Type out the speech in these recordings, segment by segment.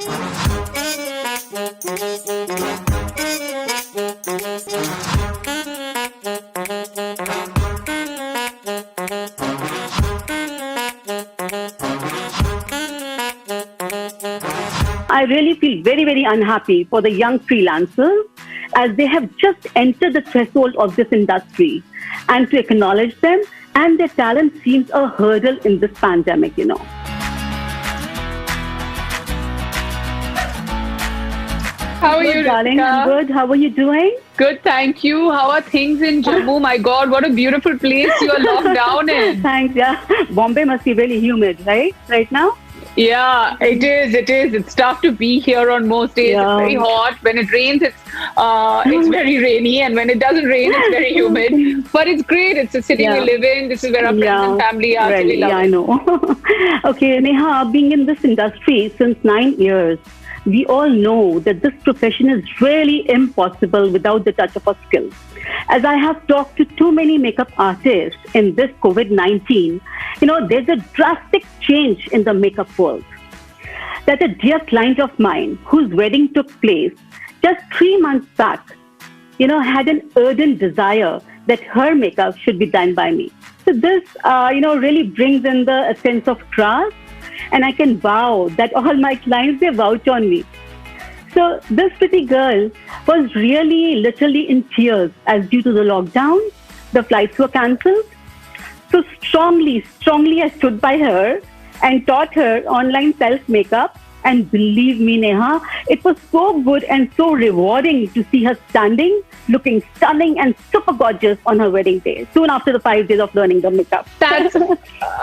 I really feel very, very unhappy for the young freelancers as they have just entered the threshold of this industry. And to acknowledge them and their talent seems a hurdle in this pandemic. How are Good, you, darling. I'm Ritika? good. How are you doing? Good, thank you. How are things in Jammu? My God, what a beautiful place you are locked down in. Thanks. Yeah. Bombay must be really humid, right? Right now? Yeah, it is. It is. It's tough to be here on most days. It's very Yeah. hot. When it rains, it's very rainy, and when it doesn't rain, it's very humid. But it's great. It's the city we Yeah. live in. This is where our friends and Yeah. family are. So we Really. love Yeah, I it. know. Okay, Neha, being in this industry since 9 years, we all know that this profession is really impossible without the touch of a skill. As I have talked to too many makeup artists in this COVID 19, there's a drastic change in the makeup world. That a dear client of mine whose wedding took place just 3 months back, had an ardent desire that her makeup should be done by me. So this, really brings in the sense of trust, and I can vow that all my clients they vouch on me. So this pretty girl was really literally in tears as due to the lockdown, the flights were cancelled. So strongly I stood by her and taught her online self makeup. And believe me, Neha, it was so good and so rewarding to see her standing, looking stunning and super gorgeous on her wedding day, soon after the 5 days of learning the makeup. That's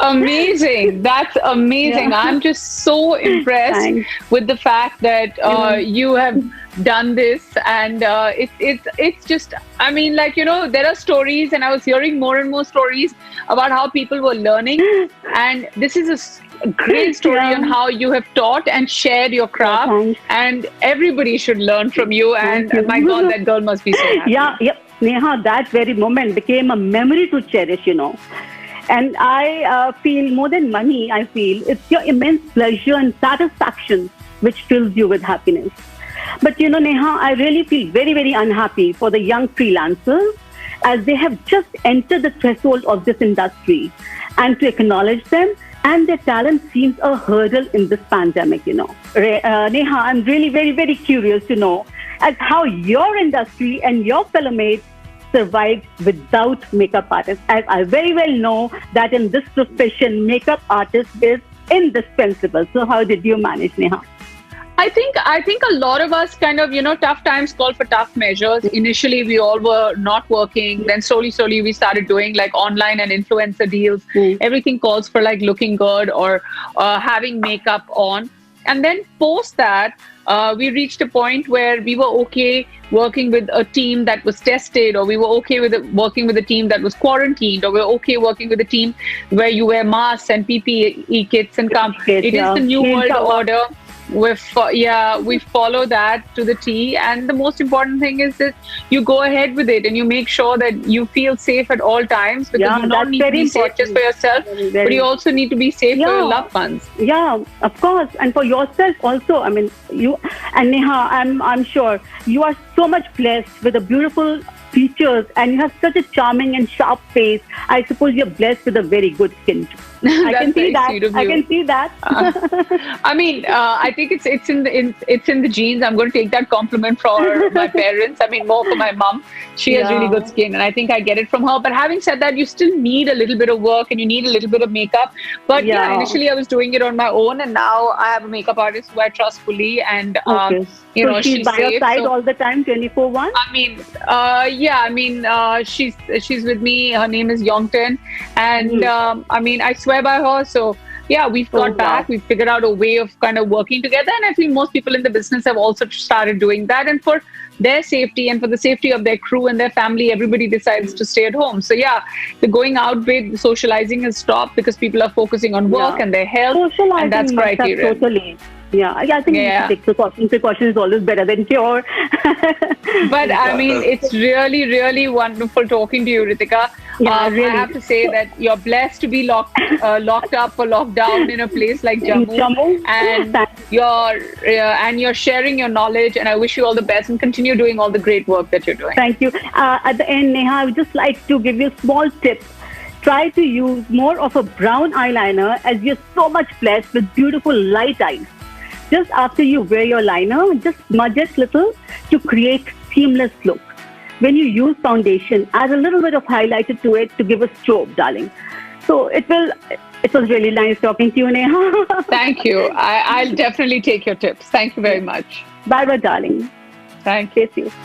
amazing. That's amazing. Yeah. I'm just so impressed Thanks. with the fact that you have done this, and it's just. I mean, like there are stories, and I was hearing more and more stories about how people were learning, and this is a great story Yeah. on how you have taught and shared your craft, Thanks. and everybody should learn from you. And Thank you. my God, that girl must be so happy. Yeah, yep. Neha, that very moment became a memory to cherish. And I feel more than money, I feel it's your immense pleasure and satisfaction which fills you with happiness. But Neha, I really feel very, very unhappy for the young freelancers as they have just entered the threshold of this industry. And to acknowledge them and their talent seems a hurdle in this pandemic. Neha, I'm really very, very curious to know as how your industry and your fellow mates survived without makeup artists. As I very well know that in this profession, makeup artist is indispensable. So how did you manage, Neha? I think a lot of us kind of tough times call for tough measures. Initially we all were not working, then slowly we started doing like online and influencer deals. Everything calls for like looking good or having makeup on, and then post that we reached a point where we were okay working with a team that was tested, or we were okay with working with a team that was quarantined, or we were okay working with a team where you wear masks and PPE kits and come. Kits, It is yeah. the new Change world our- order. We follow that to the T, and the most important thing is that you go ahead with it and you make sure that you feel safe at all times, because Yeah, you not that's need to very be safe just important. for yourself, Very, but very. you also need to be safe for your Yeah. loved ones. Yeah, of course, and for yourself also. I mean, you and Neha, I'm sure you are so much blessed with a beautiful features, and you have such a charming and sharp face. I suppose you're blessed with a very good skin. I That's can see very that. sweet of I you. can see that. I mean, I think it's in the genes. I'm going to take that compliment for my parents. I mean, more for my mom. She has really Yeah. good skin, and I think I get it from her. But having said that, you still need a little bit of work and you need a little bit of makeup. But yeah, Yeah. initially I was doing it on my own, and now I have a makeup artist who I trust fully, and Okay. So she's by your safe. side So, all the time, 24/1. I mean, she's with me. Her name is Yongten, and I mean, I swear by her. So yeah, we've Oh, got back. wow. We've figured out a way of kind of working together, and I feel most people in the business have also started doing that. And for their safety and for the safety of their crew and their family, everybody decides to stay at home. So yeah, the going out bit, the socializing has stopped because people are focusing on work Yeah. and their health, Socializing, and that's yes, criteria. totally. Yeah, I think we Yeah. should take precautions. Precaution is always better than cure. But I mean, it's really, really wonderful talking to you, Ritika. Really. I have to say that you're blessed to be locked up or locked down in a place like Jammu, and you're sharing your knowledge. And I wish you all the best and continue doing all the great work that you're doing. Thank you. At the end, Neha, I would just like to give you a small tip. Try to use more of a brown eyeliner, as you're so much blessed with beautiful light eyes. Just after you wear your liner, just smudge it little to create seamless look. When you use foundation, add a little bit of highlighter to it to give a strobe, darling. So it was really nice talking to you, Neha. Thank you. I'll definitely take your tips. Thank you very much. Bye bye, darling. Thank you. Stay safe.